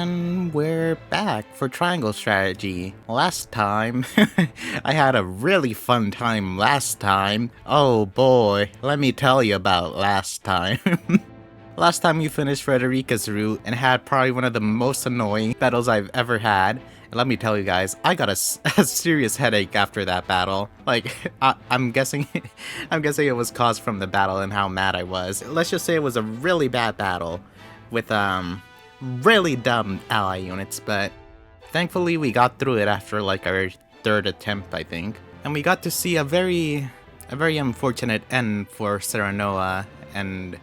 And we're back for Triangle Strategy. Last time, I had a really fun time last time. Oh boy, let me tell you about last time. Last time we finished Frederica's route and had probably one of the most annoying battles I've ever had. And let me tell you guys, I got a serious headache after that battle. Like, I'm guessing, I'm guessing it was caused from the battle and how mad I was. Let's just say it was a really bad battle with really dumb ally units, but thankfully we got through it after like our third attempt, I think. And we got to see a very unfortunate end for Serenoa and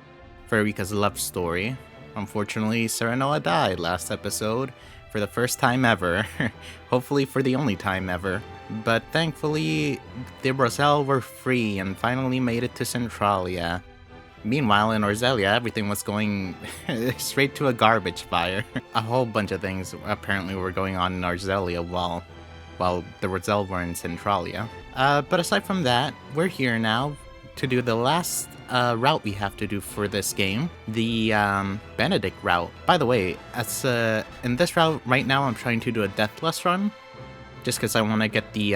Frederica's love story. Unfortunately, Serenoa died last episode for the first time ever. Hopefully for the only time ever. But thankfully, the Roselle were free and finally made it to Centralia. Meanwhile, in Orzelia, everything was going straight to a garbage fire. A whole bunch of things apparently were going on in Orzelia while the Roselle were in Centralia. But aside from that, we're here now to do the last route we have to do for this game, the Benedict route. By the way, as in this route right now, I'm trying to do a Deathless run, just because I want to get the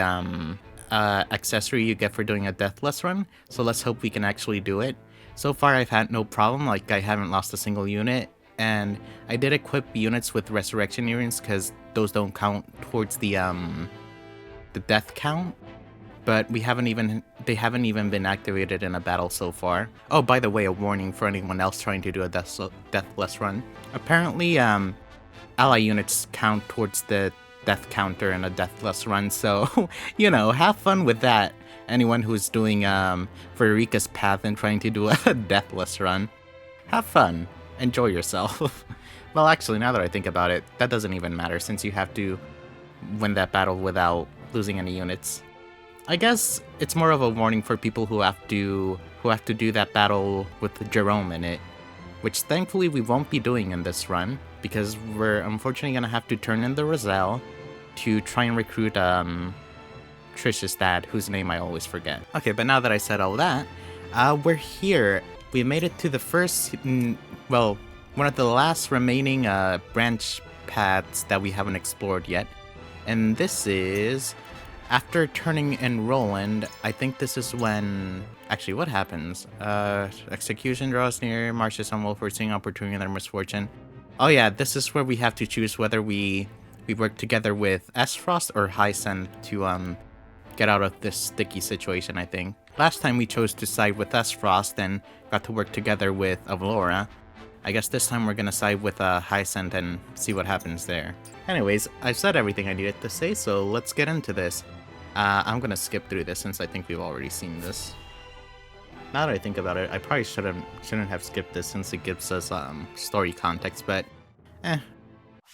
accessory you get for doing a Deathless run. So let's hope we can actually do it. So far, I've had no problem, like I haven't lost a single unit, and I did equip units with Resurrection Earrings because those don't count towards the death count, but they haven't even been activated in a battle so far. Oh, by the way, a warning for anyone else trying to do a Deathless run. Apparently, ally units count towards the death counter in a Deathless run, so, you know, have fun with that. Anyone who's doing Frederica's path and trying to do a Deathless run. Have fun. Enjoy yourself. Well, actually, now that I think about it, that doesn't even matter since you have to win that battle without losing any units. I guess it's more of a warning for people who have to do that battle with Jerome in it, which thankfully we won't be doing in this run because we're unfortunately gonna have to turn in the Roselle to try and recruit Trish's dad, whose name I always forget. Okay, but now that I said all that, we're here. We made it to the first, well, one of the last remaining branch paths that we haven't explored yet. And this is, after turning in Roland, I think this is when, actually what happens? Execution draws near, marches on Wolf, seeing opportunity in their misfortune. Oh yeah, this is where we have to choose whether we work together with Esfrost or Hyacinth to get out of this sticky situation, I think. Last time we chose to side with Esfrost and got to work together with Avlora. I guess this time we're gonna side with Hyacinth and see what happens there. Anyways, I've said everything I needed to say, so let's get into this. I'm gonna skip through this since I think we've already seen this. Now that I think about it, I probably shouldn't have skipped this since it gives us story context, but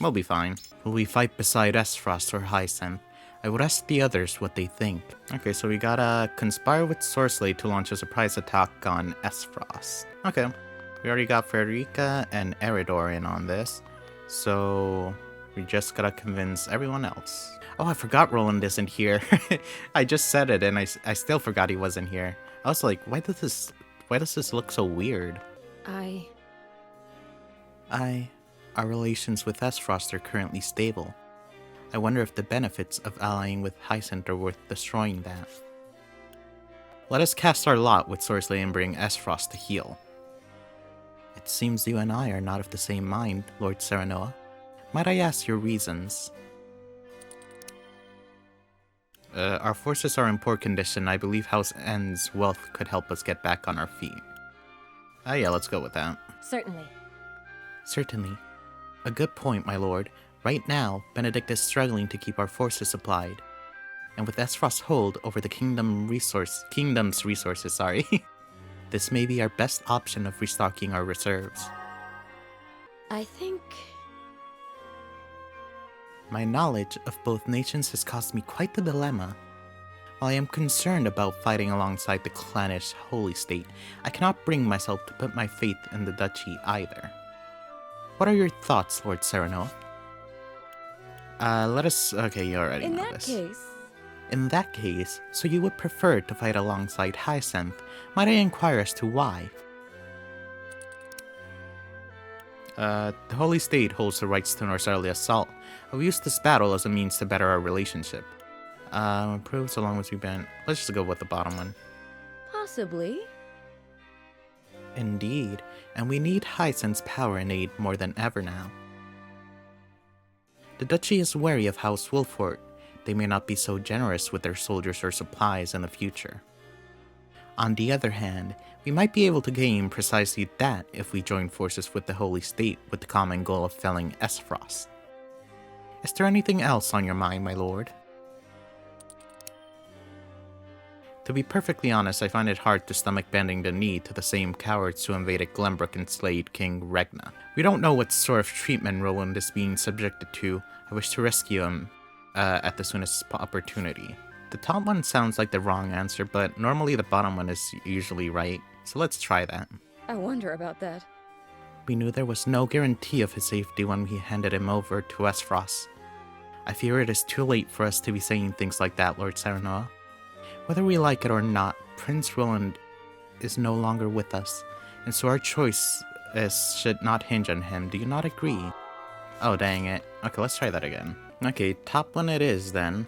we'll be fine. Will we fight beside Esfrost or Hyacinth? I would ask the others what they think. Okay, so we gotta conspire with Sorcelay to launch a surprise attack on Esfrost. Okay, we already got Frederica and Eridor in on this, so we just gotta convince everyone else. Oh, I forgot Roland isn't here. I just said it and I still forgot he wasn't here. I was like, why does this look so weird? Our relations with Esfrost are currently stable. I wonder if the benefits of allying with Hyacinth are worth destroying that. Let us cast our lot with Sorcelay and bring Esfrost to heal. It seems you and I are not of the same mind, Lord Serenoa. Might I ask your reasons? Our forces are in poor condition. I believe House N's wealth could help us get back on our feet. Yeah, let's go with that. Certainly. A good point, my lord. Right now, Benedict is struggling to keep our forces supplied. And with Esfrost's hold over the kingdom's resources, this may be our best option of restocking our reserves. I think... My knowledge of both nations has caused me quite the dilemma. While I am concerned about fighting alongside the clannish holy state, I cannot bring myself to put my faith in the duchy either. What are your thoughts, Lord Serenoa? Okay, you already know this. In that case, so you would prefer to fight alongside Hyacinth. Might I inquire as to why? The Holy State holds the rights to North Early Assault. I'll use this battle as a means to better our relationship. Improve so long as we've been. Let's just go with the bottom one. Possibly. Indeed, and we need Hyacint's power and aid more than ever now. The Duchy is wary of House Wolfort. They may not be so generous with their soldiers or supplies in the future. On the other hand, we might be able to gain precisely that if we join forces with the Holy State with the common goal of felling Aesfrost. Is there anything else on your mind, my lord? To be perfectly honest, I find it hard to stomach bending the knee to the same cowards who invaded Glenbrook and slayed King Regna. We don't know what sort of treatment Roland is being subjected to. I wish to rescue him at the soonest opportunity. The top one sounds like the wrong answer, but normally the bottom one is usually right, so let's try that. I wonder about that. We knew there was no guarantee of his safety when we handed him over to Aesfrost. I fear it is too late for us to be saying things like that, Lord Serenoa. Whether we like it or not, Prince Roland is no longer with us, and so our choice should not hinge on him. Do you not agree? Oh, dang it. Okay, let's try that again. Okay, top one it is then.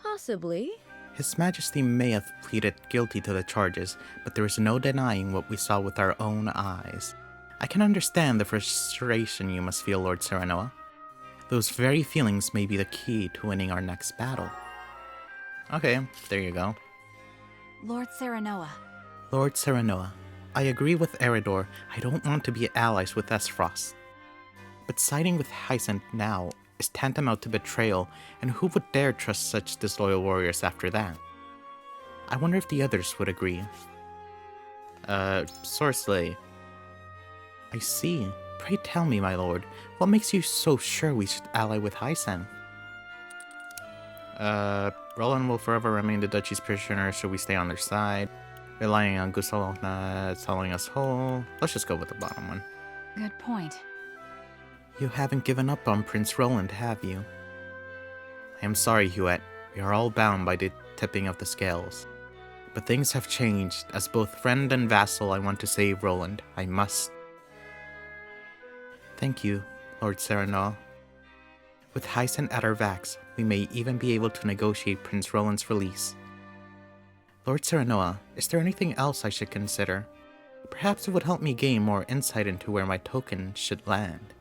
Possibly. His Majesty may have pleaded guilty to the charges, but there is no denying what we saw with our own eyes. I can understand the frustration you must feel, Lord Serenoa. Those very feelings may be the key to winning our next battle. Okay, there you go. Lord Serenoa. Lord Serenoa, I agree with Eredor. I don't want to be allies with Aesfrost. But siding with Hyacint now is tantamount to betrayal, and who would dare trust such disloyal warriors after that? I wonder if the others would agree. Sorsley. I see. Pray tell me, my lord, what makes you so sure we should ally with Hyacint? Roland will forever remain the Duchy's prisoner should we stay on their side. Relying on Gusalona telling us whole. Let's just go with the bottom one. Good point. You haven't given up on Prince Roland, have you? I am sorry, Huet. We are all bound by the tipping of the scales. But things have changed. As both friend and vassal, I want to save Roland. I must. Thank you, Lord Serenoa. With Hyacint at our backs, we may even be able to negotiate Prince Roland's release. Lord Serenoa, is there anything else I should consider? Perhaps it would help me gain more insight into where my token should land.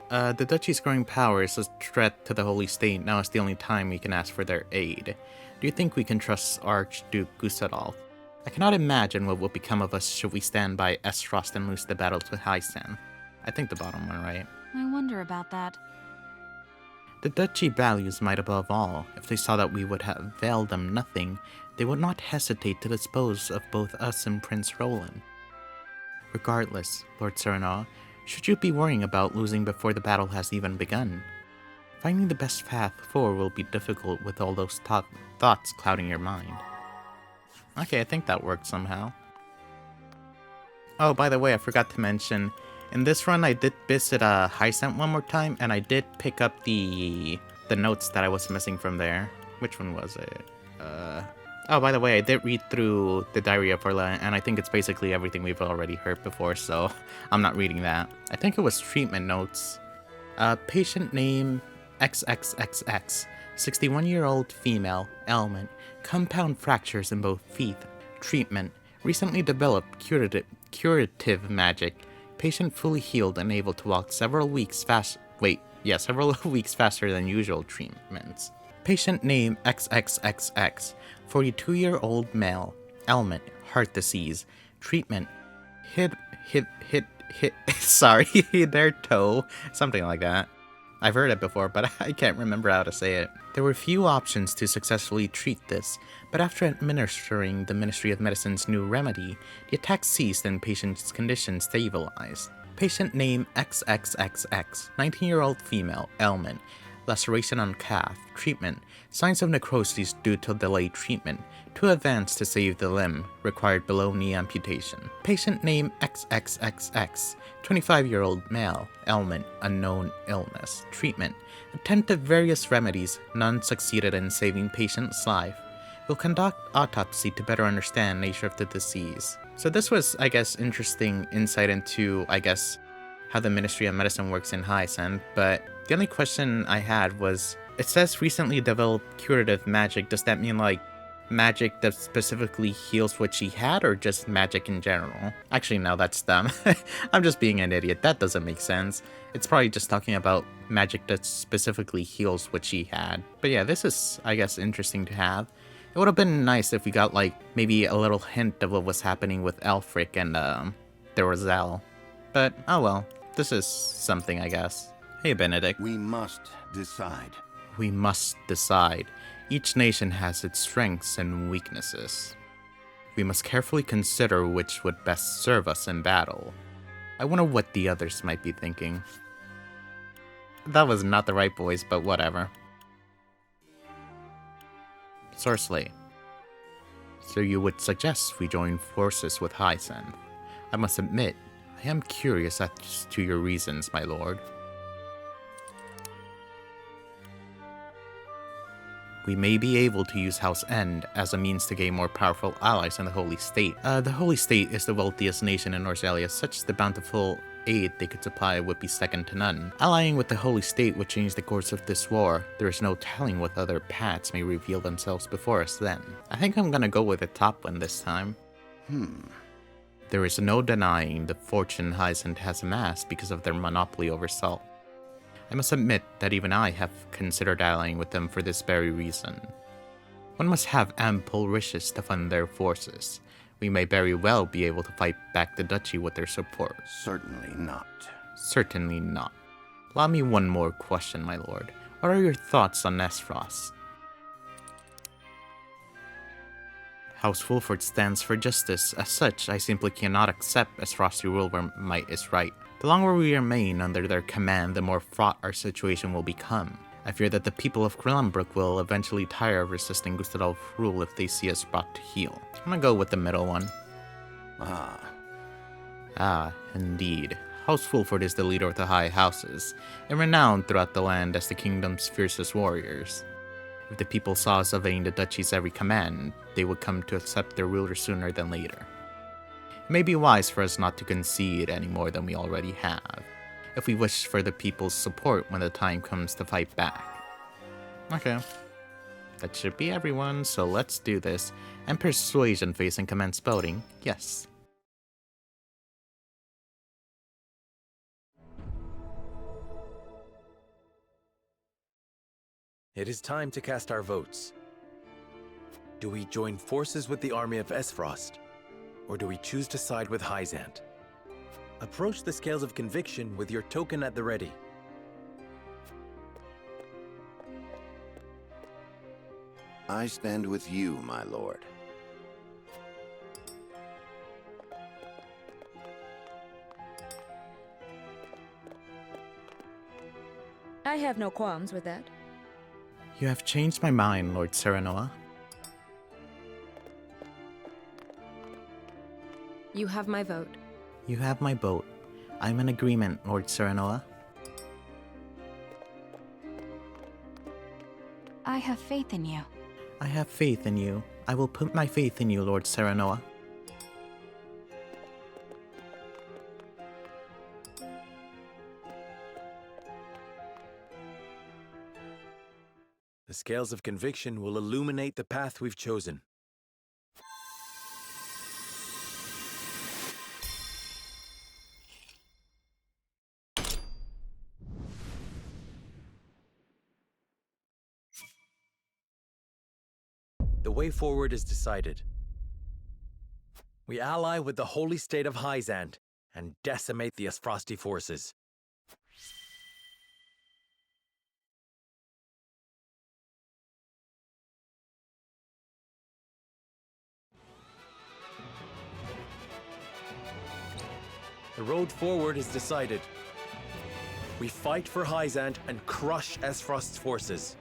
The Duchy's growing power is a threat to the Holy State. Now is the only time we can ask for their aid. Do you think we can trust Archduke Gustadolf? I cannot imagine what will become of us should we stand by Aesfrost and lose the battle to Hyacint. I think the bottom one, right? I wonder about that. The Duchy values might above all. If they saw that we would have availed them nothing, they would not hesitate to dispose of both us and Prince Roland. Regardless, Lord Serenoa, should you be worrying about losing before the battle has even begun? Finding the best path forward will be difficult with all those thoughts clouding your mind. Okay, I think that worked somehow. Oh, by the way, I forgot to mention, in this run I did visit Hyacint one more time, and I did pick up the notes that I was missing from there. Which one was it? Oh, by the way, I did read through the Diary of Orla, and I think it's basically everything we've already heard before, so I'm not reading that. I think it was treatment notes. Patient name XXXX, 61-year-old female, ailment, compound fractures in both feet. Treatment, recently developed curative magic. Patient fully healed and able to walk several weeks faster than usual treatments. Patient name XXXX, 42-year-old male, ailment, heart disease. Treatment, sorry, their toe, something like that. I've heard it before, but I can't remember how to say it. There were few options to successfully treat this, but after administering the Ministry of Medicine's new remedy, the attack ceased and patient's condition stabilized. Patient name XXXX, 19-year-old female, ailment, laceration on calf. Treatment, signs of necrosis due to delayed treatment. Too advanced to save the limb, required below-knee amputation. Patient name XXXX, 25-year-old male, ailment, unknown illness. Treatment, attempted various remedies, none succeeded in saving patient's life. We'll conduct autopsy to better understand nature of the disease. So this was, I guess, interesting insight into, I guess, how the Ministry of Medicine works in Hyacinthe, but the only question I had was, it says recently developed curative magic. Does that mean, like, magic that specifically heals what she had, or just magic in general? Actually, no, that's dumb. I'm just being an idiot. That doesn't make sense. It's probably just talking about magic that specifically heals what she had. But yeah, this is, I guess, interesting to have. It would have been nice if we got, like, maybe a little hint of what was happening with Elfric and, the Roselle. But, oh well. This is something, I guess. Hey, Benedict. We must decide. We must decide. Each nation has its strengths and weaknesses. We must carefully consider which would best serve us in battle. I wonder what the others might be thinking. That was not the right voice, but whatever. Sorcery. So you would suggest we join forces with Hyacinthe? I must admit, I am curious as to your reasons, my lord. We may be able to use House End as a means to gain more powerful allies in the Holy State. The Holy State is the wealthiest nation in Norzalia, such the bountiful aid they could supply would be second to none. Allying with the Holy State would change the course of this war. There is no telling what other paths may reveal themselves before us then. I think I'm gonna go with the top one this time. There is no denying the fortune Hyacinthe has amassed because of their monopoly over salt. I must admit that even I have considered allying with them for this very reason. One must have ample riches to fund their forces. We may very well be able to fight back the duchy with their support. Certainly not. Certainly not. Allow me one more question, my lord. What are your thoughts on Esfrost? House Fulford stands for justice. As such, I simply cannot accept Esfrost's rule where might is right. The longer we remain under their command, the more fraught our situation will become. I fear that the people of Glenbrook will eventually tire of resisting Gustadolf's rule if they see us brought to heel. I'm gonna go with the middle one. Indeed. House Fulford is the leader of the High Houses, and renowned throughout the land as the kingdom's fiercest warriors. If the people saw us obeying the duchy's every command, they would come to accept their ruler sooner than later. It may be wise for us not to concede any more than we already have, if we wish for the people's support when the time comes to fight back. Okay. That should be everyone, so let's do this. And persuasion phase and commence voting. Yes. It is time to cast our votes. Do we join forces with the army of Esfrost, or do we choose to side with Hyacinthe? Approach the scales of conviction with your token at the ready. I stand with you, my lord. I have no qualms with that. You have changed my mind, Lord Serenoa. You have my vote. You have my vote. I'm in agreement, Lord Serenoa. I have faith in you. I have faith in you. I will put my faith in you, Lord Serenoa. The scales of conviction will illuminate the path we've chosen. The way forward is decided. We ally with the holy state of Hyacinthe and decimate the Esfrosti forces. The road forward is decided. We fight for Hyacinthe and crush Esfrost's forces.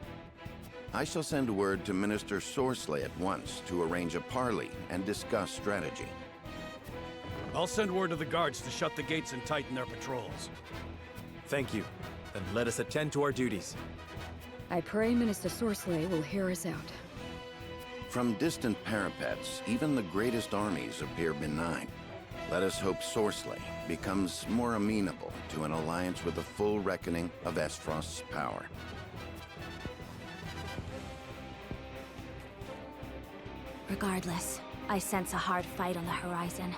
I shall send word to Minister Sorsley at once to arrange a parley and discuss strategy. I'll send word to the guards to shut the gates and tighten their patrols. Thank you. Then let us attend to our duties. I pray Minister Sorsley will hear us out. From distant parapets, even the greatest armies appear benign. Let us hope Sorcelet becomes more amenable to an alliance with a full reckoning of Esfrost's power. Regardless, I sense a hard fight on the horizon.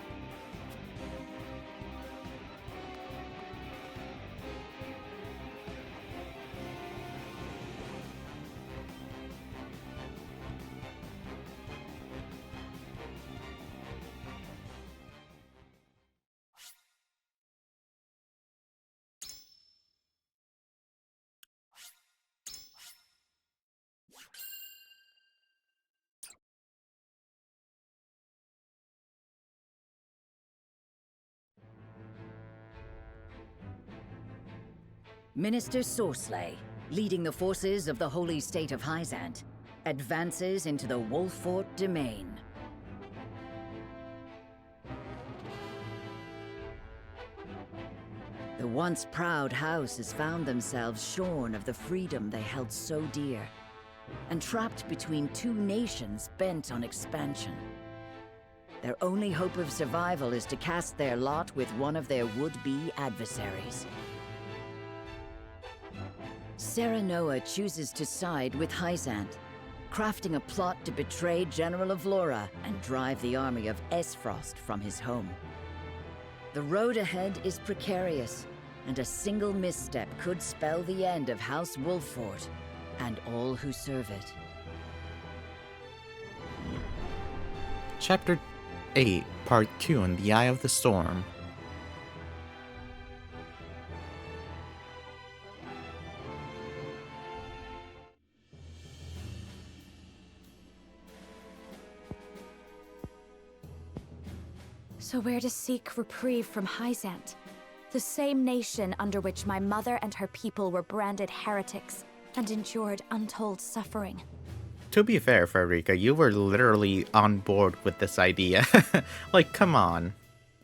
Minister Sorcelet, leading the forces of the Holy State of Hyzant, advances into the Wolffort domain. The once proud house has found themselves shorn of the freedom they held so dear, and trapped between two nations bent on expansion. Their only hope of survival is to cast their lot with one of their would-be adversaries. Serenoa chooses to side with Hyzant, crafting a plot to betray General Avlora and drive the army of Esfrost from his home. The road ahead is precarious, and a single misstep could spell the end of House Wolffort and all who serve it. Chapter 8, Part 2 in the Eye of the Storm. So we're to seek reprieve from Hyzant, the same nation under which my mother and her people were branded heretics and endured untold suffering. To be fair, Frederica, you were literally on board with this idea. Like, come on.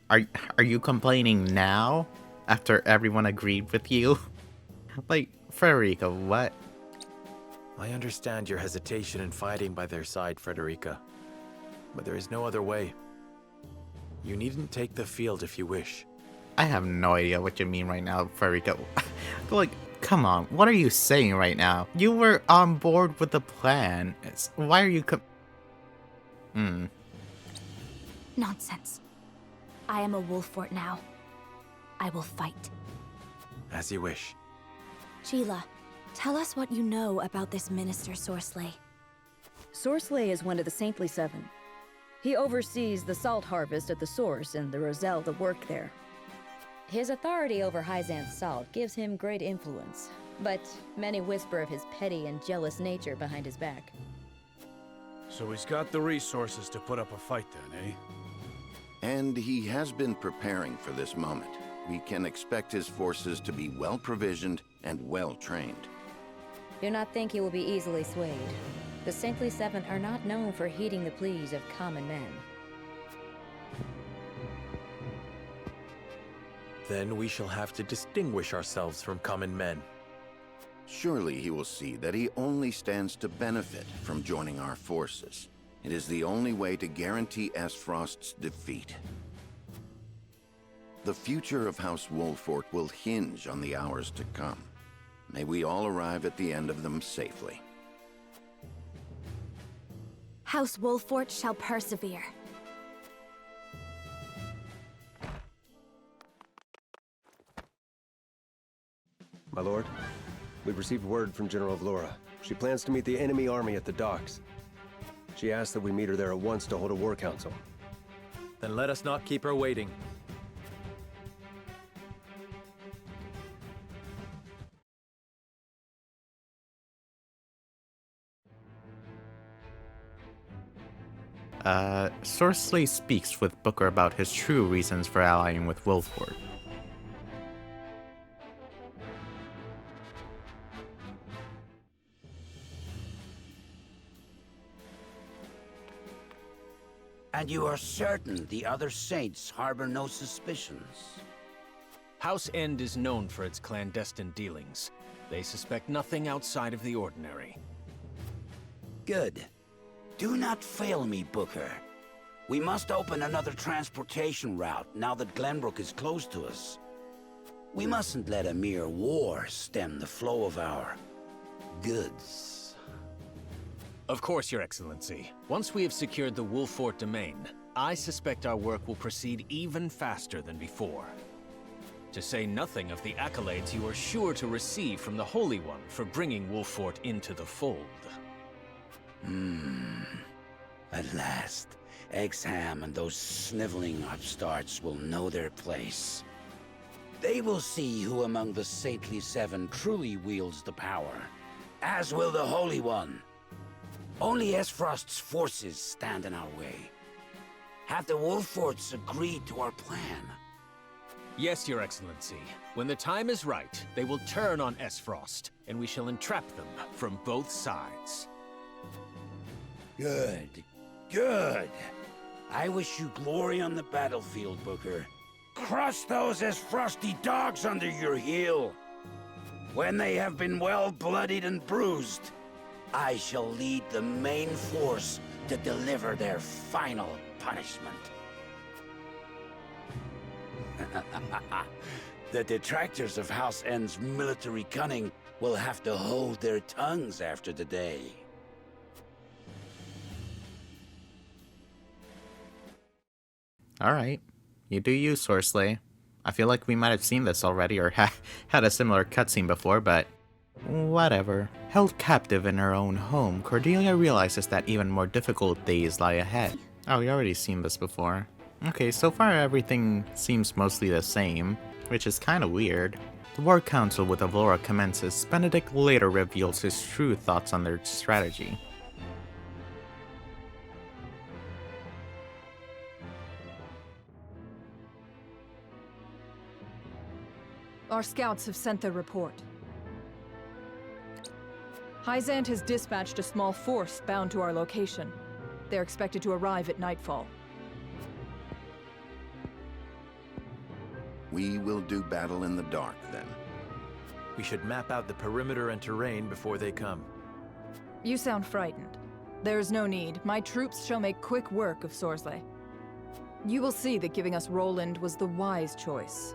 Are you complaining now? After everyone agreed with you? Like, Frederica, what? I understand your hesitation in fighting by their side, Frederica. But there is no other way. You needn't take the field if you wish. I have no idea what you mean right now, Frederica. Like, come on, what are you saying right now? You were on board with the plan. Why are you Nonsense. I am a Wolffort now. I will fight. As you wish. Sheila, tell us what you know about this Minister Sorcelet. Sorcelet is one of the Saintly Seven. He oversees the salt harvest at the source and the Roselle that work there. His authority over Hyzant's salt gives him great influence, but many whisper of his petty and jealous nature behind his back. So he's got the resources to put up a fight then, eh? And he has been preparing for this moment. We can expect his forces to be well-provisioned and well-trained. Do not think he will be easily swayed. The Saintly Seven are not known for heeding the pleas of common men. Then we shall have to distinguish ourselves from common men. Surely he will see that he only stands to benefit from joining our forces. It is the only way to guarantee Esfrost's defeat. The future of House Wolffort will hinge on the hours to come. May we all arrive at the end of them safely. House Wolffort shall persevere. My lord, we've received word from General Avlora. She plans to meet the enemy army at the docks. She asked that we meet her there at once to hold a war council. Then let us not keep her waiting. Sorcelet speaks with Booker about his true reasons for allying with Wolffort. And you are certain the other saints harbor no suspicions? House End is known for its clandestine dealings. They suspect nothing outside of the ordinary. Good. Do not fail me, Booker. We must open another transportation route now that Glenbrook is close to us. We mustn't let a mere war stem the flow of our goods. Of course, Your Excellency. Once we have secured the Wolffort domain, I suspect our work will proceed even faster than before. To say nothing of the accolades you are sure to receive from the Holy One for bringing Wolffort into the fold. At last, Exham and those sniveling upstarts will know their place. They will see who among the Saintly Seven truly wields the power, as will the Holy One. Only Esfrost's forces stand in our way. Have the Wolfforts agreed to our plan? Yes, Your Excellency. When the time is right, they will turn on Esfrost, and we shall entrap them from both sides. Good. Good. I wish you glory on the battlefield, Booker. Crush those Esfrosty dogs under your heel. When they have been well bloodied and bruised, I shall lead the main force to deliver their final punishment. The detractors of House N's military cunning will have to hold their tongues after today. Alright. You do you, Sorceler. I feel like we might have seen this already or had a similar cutscene before, but whatever. Held captive in her own home, Cordelia realizes that even more difficult days lie ahead. Oh, we already seen this before. Okay, so far everything seems mostly the same, which is kinda weird. The War Council with Avlora commences. Benedict later reveals his true thoughts on their strategy. Our scouts have sent their report. Hyzant has dispatched a small force bound to our location. They're expected to arrive at nightfall. We will do battle in the dark, then. We should map out the perimeter and terrain before they come. You sound frightened. There is no need. My troops shall make quick work of Sorsley. You will see that giving us Roland was the wise choice.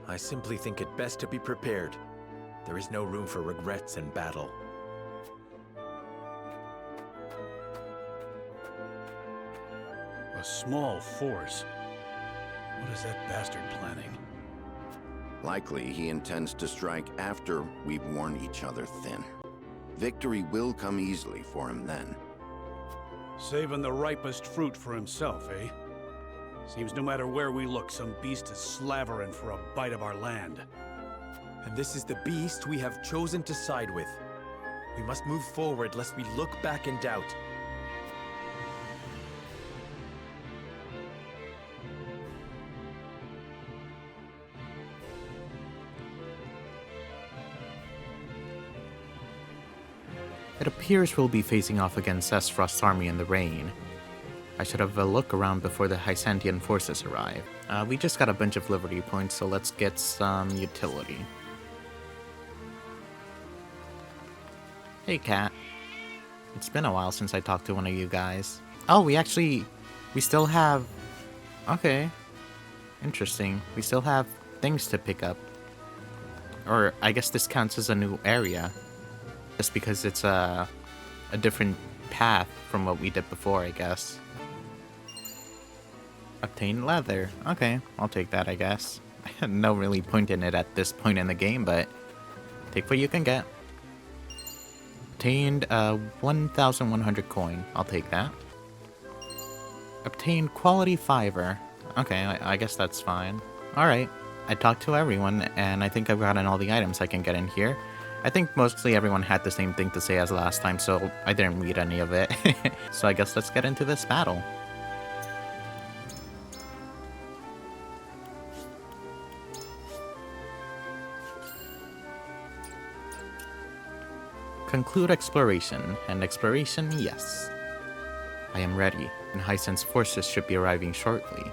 I simply think it best to be prepared. There is no room for regrets in battle. A small force? What is that bastard planning? Likely he intends to strike after we've worn each other thin. Victory will come easily for him then. Saving the ripest fruit for himself, eh? Seems no matter where we look, some beast is slavering for a bite of our land. And this is the beast we have chosen to side with. We must move forward lest we look back in doubt. It appears we'll be facing off against Esfrost's army in the rain. I should have a look around before the Hysantian forces arrive. We just got a bunch of Liberty points, so let's get some utility. Hey, Cat. It's been a while since I talked to one of you guys. Oh, we still have... Okay. Interesting. We still have things to pick up. Or, I guess this counts as a new area. Just because it's a different path from what we did before, I guess. Obtain leather. Okay, I'll take that, I guess. No really point in it at this point in the game, but take what you can get. Obtained 1,100 coin. I'll take that. Obtained quality fiver. Okay, I guess that's fine. Alright, I talked to everyone, and I think I've gotten all the items I can get in here. I think mostly everyone had the same thing to say as last time, so I didn't read any of it. So I guess let's get into this battle. Conclude exploration, and exploration, yes. I am ready, and Hysan's forces should be arriving shortly.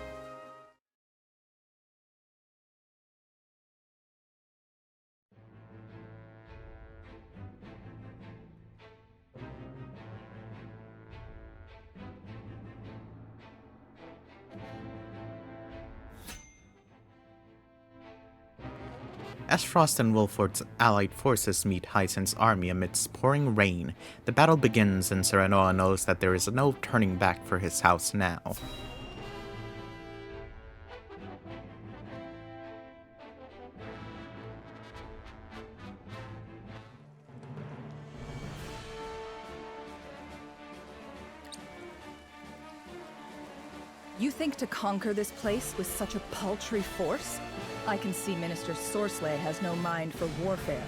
As Frost and Wolfort's allied forces meet Hyacint's army amidst pouring rain, the battle begins and Serenoa knows that there is no turning back for his house now. You think to conquer this place with such a paltry force? I can see Minister Sorcelet has no mind for warfare.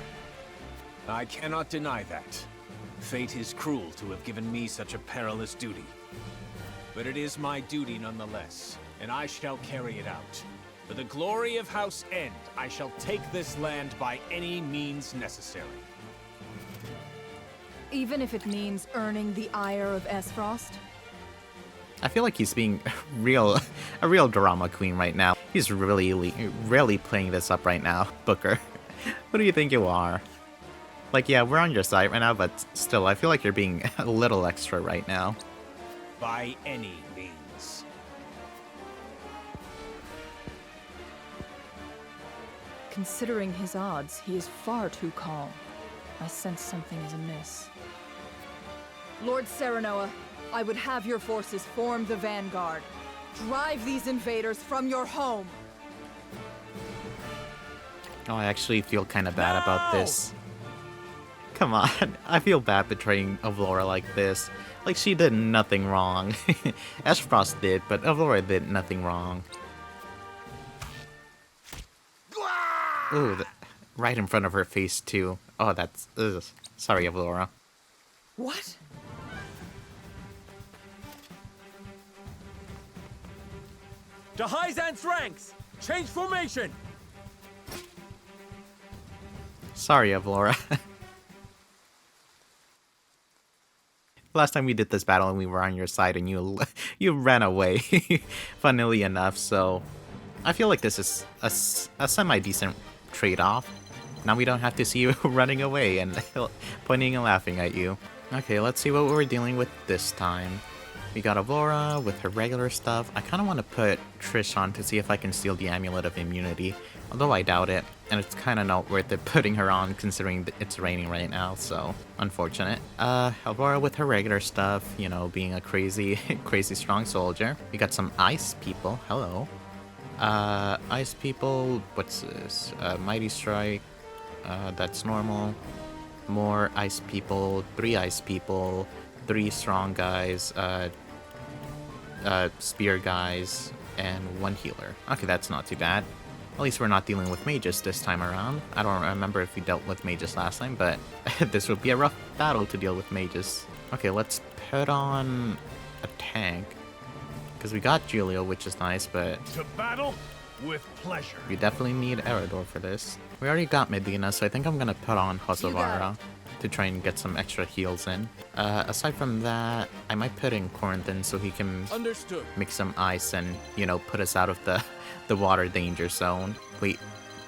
I cannot deny that. Fate is cruel to have given me such a perilous duty. But it is my duty nonetheless, and I shall carry it out. For the glory of House End, I shall take this land by any means necessary. Even if it means earning the ire of Esfrost? I feel like he's being a real drama queen right now. He's really playing this up right now, Booker. What do you think you are? Like, yeah, we're on your side right now, but still, I feel like you're being a little extra right now. By any means. Considering his odds, he is far too calm. I sense something is amiss. Lord Serenoa, I would have your forces form the vanguard. Drive these invaders from your home! Oh, I actually feel kind of bad about this. Come on, I feel bad betraying Avlora like this. Like, she did nothing wrong. Esfrost did, but Avlora did nothing wrong. Ooh, right in front of her face, too. Oh, that's... Ugh. Sorry, Avlora. What? To Hyacint's ranks! Change formation! Sorry, Avlora. Last time we did this battle and we were on your side and you ran away, funnily enough, so I feel like this is a semi-decent trade-off. Now we don't have to see you running away and pointing and laughing at you. Okay, let's see what we're dealing with this time. We got Avlora with her regular stuff. I kind of want to put Trish on to see if I can steal the Amulet of Immunity, although I doubt it, and it's kind of not worth it putting her on considering that it's raining right now, so unfortunate. Avlora with her regular stuff, you know, being a crazy strong soldier. We got some ice people, hello. Ice people, what's this? Mighty Strike, that's normal. More ice people, 3 ice people, 3 strong guys, spear guys, and 1 healer. Okay, that's not too bad. At least we're not dealing with mages this time around. I don't remember if we dealt with mages last time, but this would be a rough battle to deal with mages. Okay, let's put on a tank. Because we got Julio, which is nice, but... To battle with pleasure. We definitely need Eredor for this. We already got Medina, so I think I'm gonna put on Hosovara to try and get some extra heals in. Aside from that, I might put in Corinthian so he can make some ice and, you know, put us out of the water danger zone. Wait,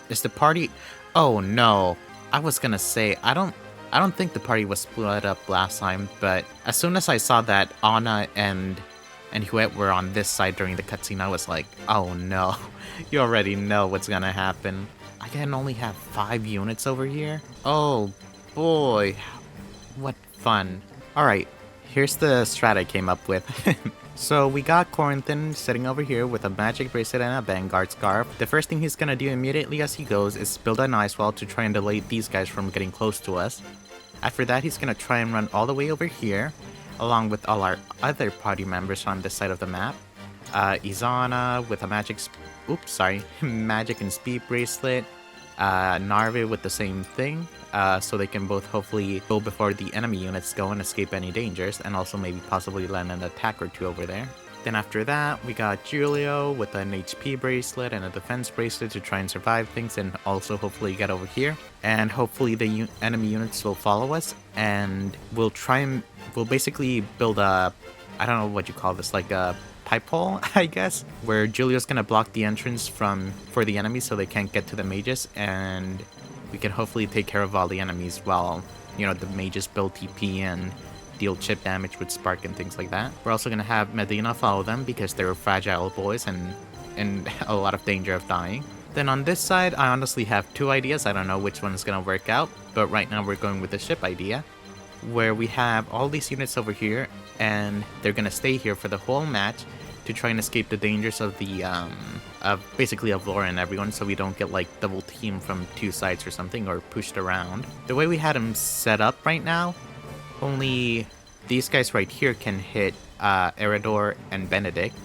is the party... Oh no, I was gonna say, I don't think the party was split up last time, but as soon as I saw that Anna and Huet were on this side during the cutscene, I was like, oh no, you already know what's gonna happen. I can only have 5 units over here? Oh boy, what fun. Alright, here's the strat I came up with. So we got Corinthian sitting over here with a magic bracelet and a Vanguard scarf. The first thing he's gonna do immediately as he goes is build an ice wall to try and delay these guys from getting close to us. After that, he's gonna try and run all the way over here, along with all our other party members on this side of the map. Izana with a magic and speed bracelet. Narvi with the same thing, so they can both hopefully go before the enemy units go and escape any dangers, and also maybe possibly land an attack or 2 over there. Then after that, we got Julio with an HP bracelet and a defense bracelet to try and survive things and also hopefully get over here. And hopefully the enemy units will follow us, and we'll basically build a, I don't know what you call this, like a pipe hole, I guess, where Julio's gonna block the entrance for the enemies so they can't get to the mages, and we can hopefully take care of all the enemies while, you know, the mages build TP and deal chip damage with Spark and things like that. We're also gonna have Medina follow them because they're fragile boys and in a lot of danger of dying. Then on this side, I honestly have two ideas. I don't know which one is going to work out, but right now we're going with the ship idea, where we have all these units over here, and they're going to stay here for the whole match to try and escape the dangers of the, basically of Laura and everyone, so we don't get, like, double teamed from two sides or something, or pushed around. The way we had them set up right now, only these guys right here can hit, Eredor and Benedict.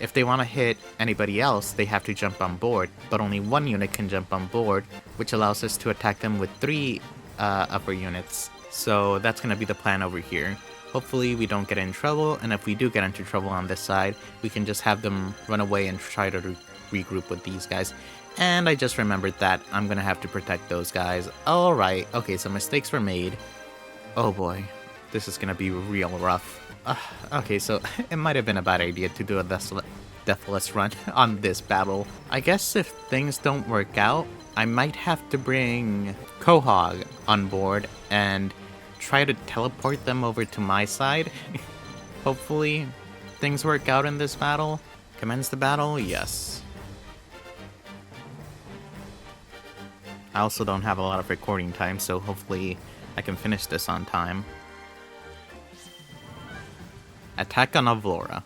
If they want to hit anybody else, they have to jump on board, but only one unit can jump on board, which allows us to attack them with 3 upper units. So that's going to be the plan over here. Hopefully we don't get in trouble, and if we do get into trouble on this side, we can just have them run away and try to regroup with these guys. And I just remembered that I'm going to have to protect those guys. Alright, okay, so mistakes were made. Oh boy, this is going to be real rough. Okay, so it might have been a bad idea to do a deathless run on this battle. I guess if things don't work out, I might have to bring Quahog on board and try to teleport them over to my side. Hopefully things work out in this battle. Commence the battle? Yes. I also don't have a lot of recording time, so hopefully I can finish this on time. Attack on Avlora.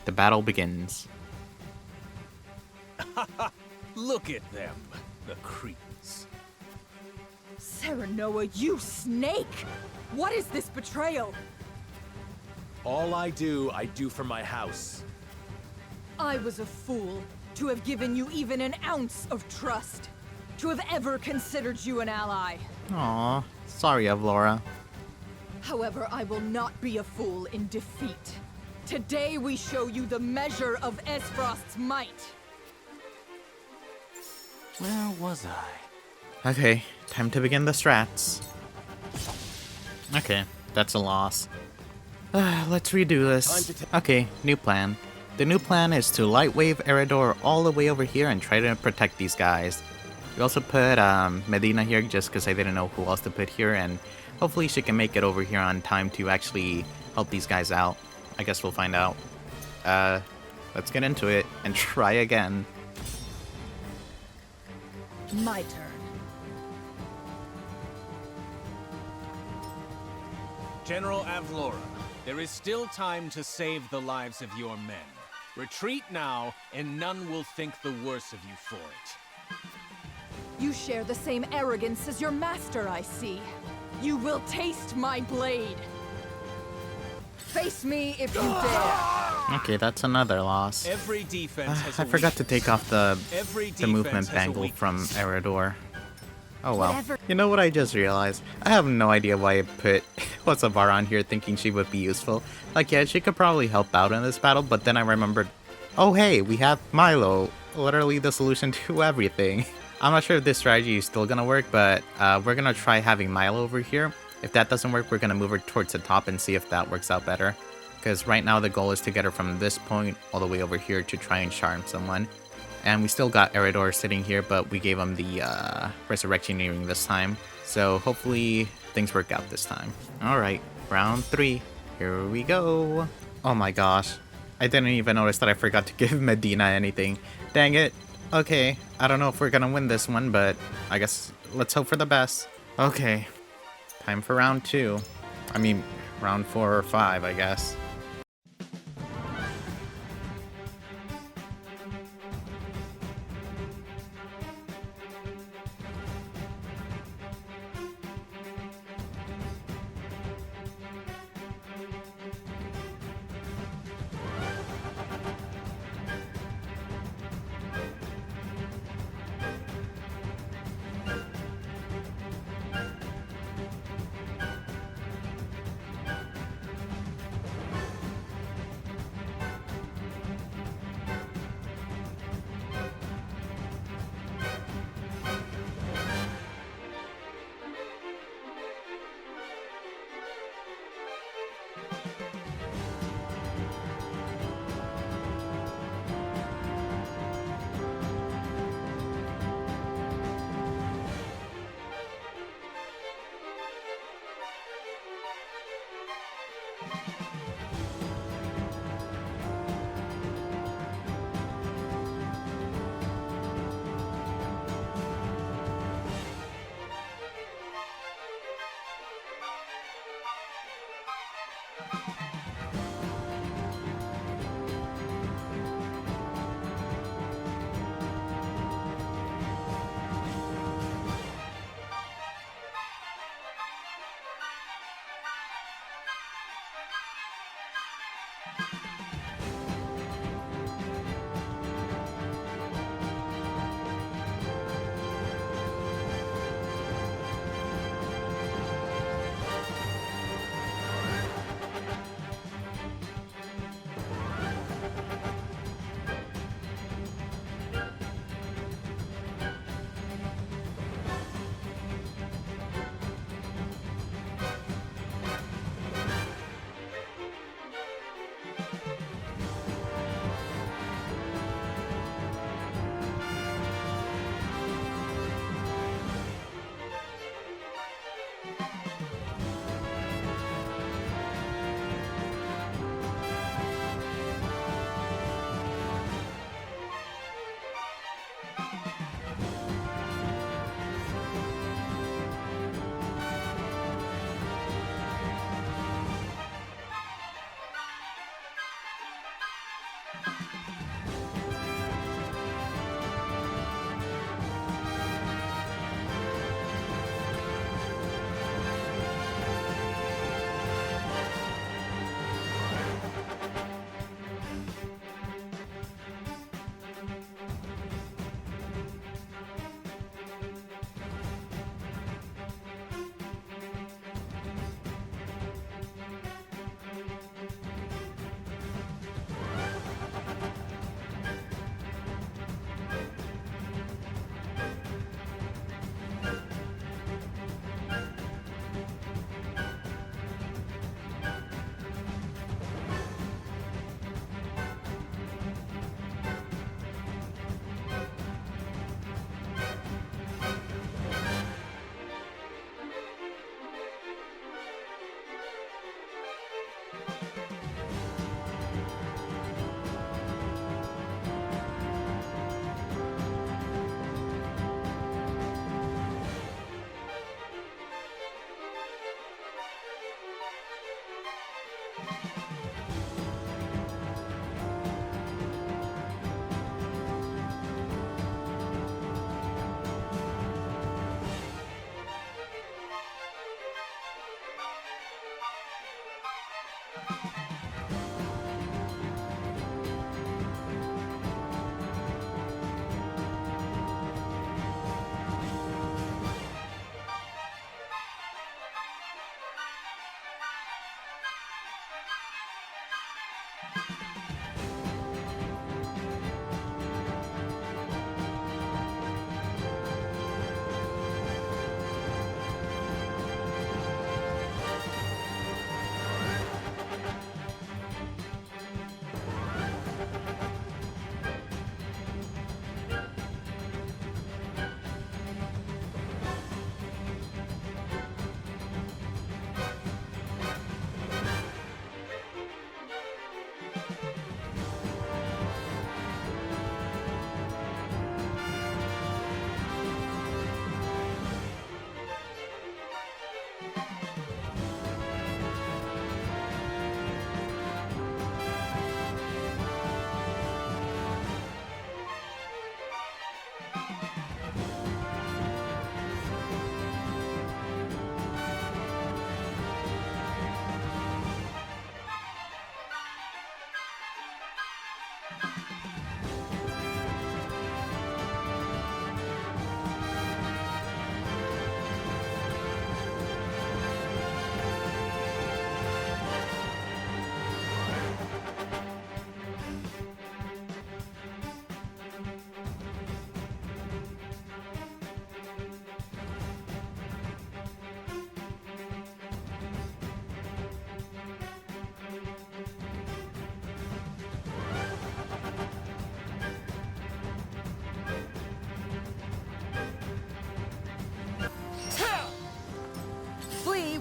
The battle begins. Look at them, the creeps. Serenoa, you snake! What is this betrayal? All I do for my house. I was a fool to have given you even an ounce of trust. To have ever considered you an ally. Aw, sorry, Avlora. However, I will not be a fool in defeat. Today we show you the measure of Esfrost's might. Where was I? Okay, time to begin the strats. Okay, that's a loss. Let's redo this. Okay, new plan. The new plan is to light wave Eredor all the way over here and try to protect these guys. We also put Medina here just because I didn't know who else to put here, and hopefully she can make it over here on time to actually help these guys out. I guess we'll find out. Let's get into it and try again. My turn. General Avlora, there is still time to save the lives of your men. Retreat now, and none will think the worse of you for it. You share the same arrogance as your master, I see. You will taste my blade. Face me if you dare. Okay, that's another loss. Every defense has I a forgot to take off the defense movement has a bangle from weakness. Eredor. Oh well. You know what I just realized? I have no idea why I put Hocevar on here thinking she would be useful. Like, yeah, she could probably help out in this battle, but then I remembered, oh hey, we have Milo. Literally the solution to everything. I'm not sure if this strategy is still gonna work, but we're gonna try having Milo over here. If that doesn't work, we're gonna move her towards the top and see if that works out better. Because right now the goal is to get her from this point all the way over here to try and charm someone. And we still got Eredor sitting here, but we gave him the Resurrection Earring this time. So hopefully things work out this time. Alright, round 3. Here we go. Oh my gosh. I didn't even notice that I forgot to give Medina anything. Dang it. Okay, I don't know if we're gonna win this one, but I guess let's hope for the best. Okay, time for round 2. I mean, round 4 or 5, I guess.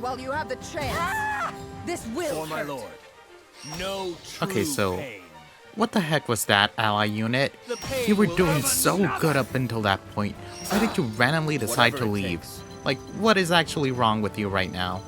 while you have the chance. This will For my hurt. lord. No true Okay, so pain. what the heck was that, ally unit? The pain You were will doing never so stop. good up until that point. Why did you randomly decide to Whatever it leave? takes. Like, what is actually wrong with you right now?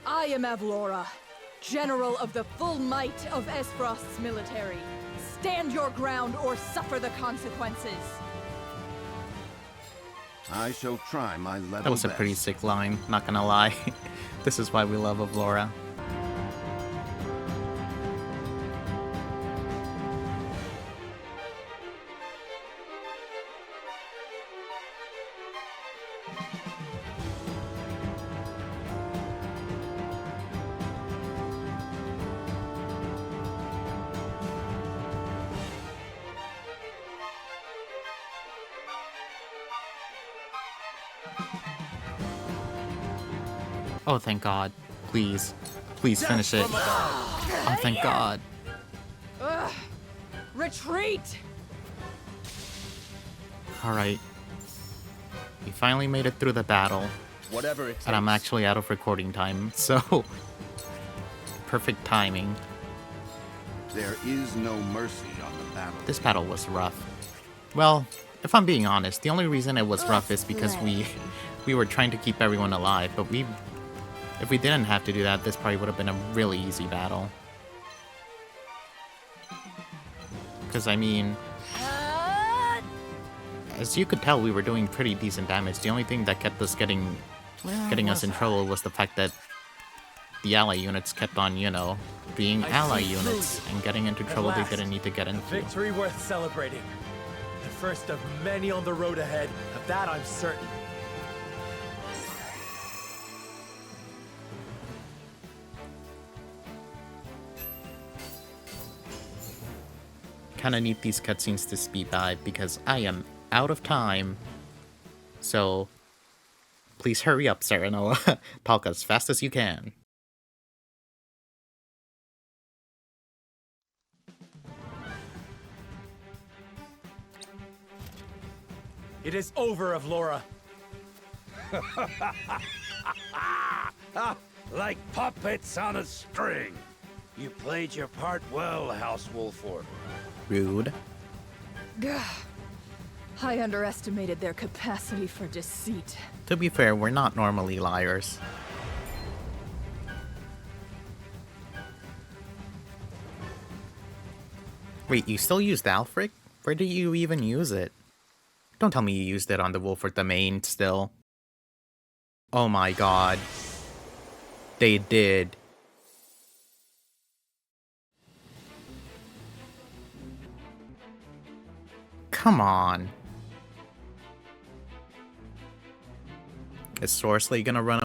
I am Avlora, General of the full might of Esfrost's military. Stand your ground or suffer the consequences. I shall try my level That was a best. pretty sick line, not gonna lie. This is why we love Avlora. Oh, thank God. Please. Please finish it. Oh, thank God. Ugh. Retreat! Alright. We finally made it through the battle. Whatever it takes. And I'm actually out of recording time, so... perfect timing. There is no mercy on the battle. This battle was rough. Well, if I'm being honest, the only reason it was rough is because we were trying to keep everyone alive, but if we didn't have to do that, this probably would have been a really easy battle. Because, I mean... as you could tell, we were doing pretty decent damage. The only thing that kept us getting us in trouble was the fact that the ally units kept on, you know, being ally units and getting into trouble they didn't need to get into. Victory worth celebrating. The first of many on the road ahead. Of that I'm certain. Kinda need these cutscenes to speed by because I am out of time. So, please hurry up, Serenoa. Talk as fast as you can. It is over, Avlora. Like puppets on a string. You played your part well, House Wolford. Rude. Gah. I underestimated their capacity for deceit. To be fair, we're not normally liars. Wait, you still used Alfric? Where did you even use it? Don't tell me you used it on the Wolford domain still. Oh my god. They did. Come on. Is Sorcery gonna run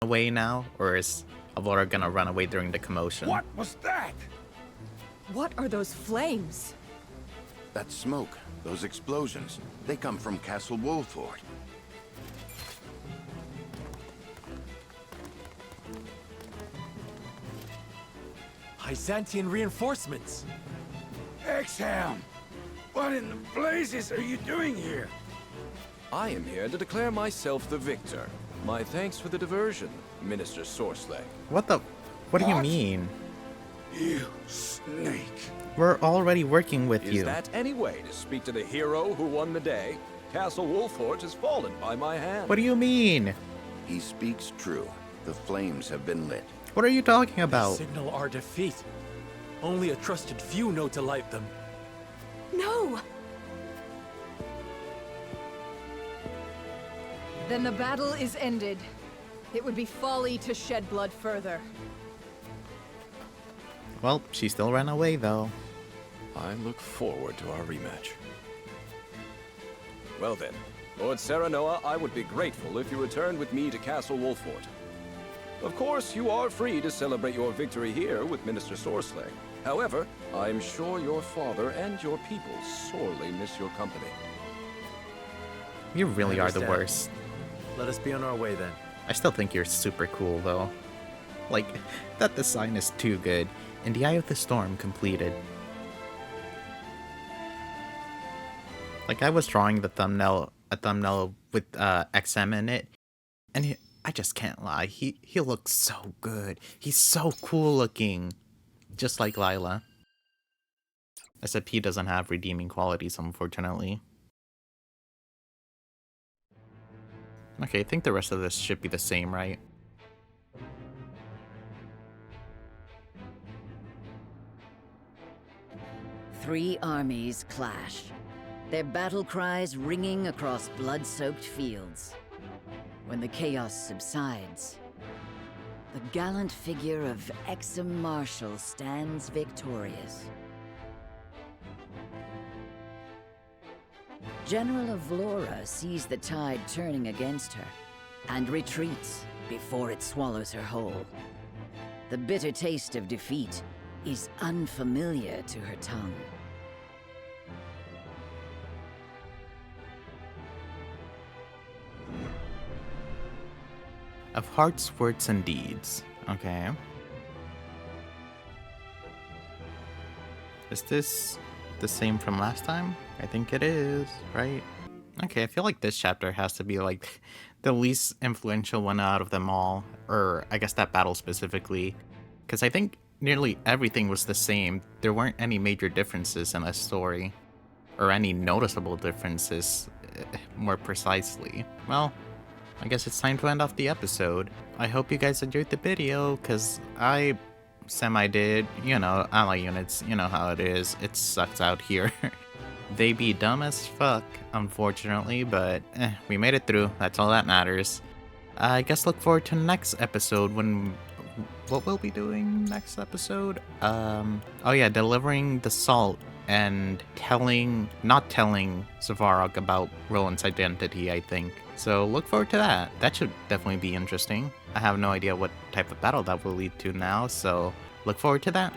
away now? Or is Avlora gonna run away during the commotion? What was that? What are those flames? That smoke, those explosions, they come from Castle Wolford. Byzantine reinforcements. Exham! What in the blazes are you doing here? I am here to declare myself the victor. My thanks for the diversion, Minister Sorcelet. What do you mean? You snake. We're already working with Is you. that any way to speak to the hero who won the day? Castle Wolford has fallen by my hand. What do you mean? He speaks true. The flames have been lit. What are you talking about? Signal our defeat. Only a trusted few know to light them. No! Then the battle is ended. It would be folly to shed blood further. Well, she still ran away, though. I look forward to our rematch. Well then, Lord Serenoa, I would be grateful if you returned with me to Castle Wolfort. Of course, you are free to celebrate your victory here with Minister Sorceler. However, I'm sure your father and your people sorely miss your company. You really I are the understand. worst. Let us be on our way then. I still think you're super cool, though. Like, that design is too good. In the Eye of the Storm completed. Like, I was drawing a thumbnail with XM in it, and I just can't lie, he looks so good. He's so cool looking, just like Lila. Except he doesn't have redeeming qualities, unfortunately. Okay, I think the rest of this should be the same, right? Three armies clash, their battle cries ringing across blood-soaked fields. When the chaos subsides, the gallant figure of Exum Marshall stands victorious. General of Vlora sees the tide turning against her and retreats before it swallows her whole. The bitter taste of defeat is unfamiliar to her tongue. Of hearts, words, and deeds. Okay. Is this the same from last time? I think it is, right? Okay, I feel like this chapter has to be like the least influential one out of them all. Or I guess that battle specifically. Because I think nearly everything was the same. There weren't any major differences in the story. Or any noticeable differences, more precisely. Well, I guess it's time to end off the episode. I hope you guys enjoyed the video, because I semi-did. You know, ally units, you know how it is. It sucks out here. They be dumb as fuck, unfortunately, but we made it through. That's all that matters. I guess look forward to next episode when... What we'll be doing next episode? Oh yeah, delivering the salt and not telling Zavarok about Roland's identity, I think. So look forward to that. That should definitely be interesting. I have no idea what type of battle that will lead to now, so look forward to that.